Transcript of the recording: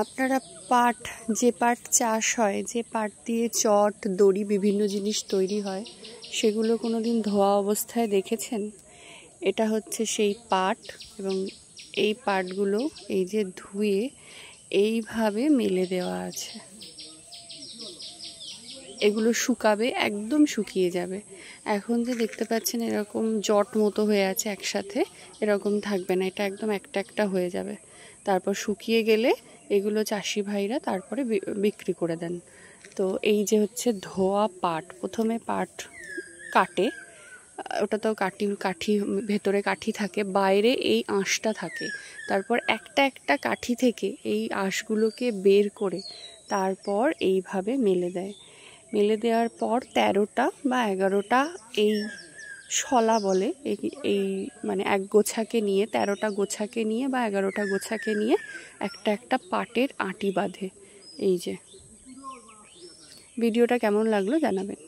আপনারা পাট, যে পাট চাষ হয়, যে পাট দিয়ে চট, দড়ি, বিভিন্ন জিনিস তৈরি হয়, সেগুলো কোনোদিন ধোয়া অবস্থায় দেখেছেন? এটা হচ্ছে সেই পাট, এবং এই পাটগুলো এই যে ধুয়ে এইভাবে মেলে দেওয়া আছে। এগুলো শুকাবে, একদম শুকিয়ে যাবে। এখন যে দেখতে পাচ্ছেন এরকম জট মতো হয়ে আছে একসাথে, এরকম থাকবে না, এটা একদম একটা একটা হয়ে যাবে। তারপর শুকিয়ে গেলে এগুলো চাষি ভাইরা তারপরে বিক্রি করে দেন। তো এই যে হচ্ছে ধোয়া পাট, প্রথমে পাট কাটে, ওটা তো কাঠি ভেতরে কাঠি থাকে, বাইরে এই আঁশটা থাকে। তারপর একটা একটা কাঠি থেকে এই আঁশগুলোকে বের করে তারপর এইভাবে মেলে দেয়। মেলে দেওয়ার পর 13টা বা 11টা এই শলা বলে, এই মানে এক গোছাকে নিয়ে, 13টা গোছাকে নিয়ে বা 11টা গোছাকে নিয়ে একটা একটা পাটের আঁটি বাঁধে। এই যে ভিডিওটা কেমন লাগলো জানাবেন।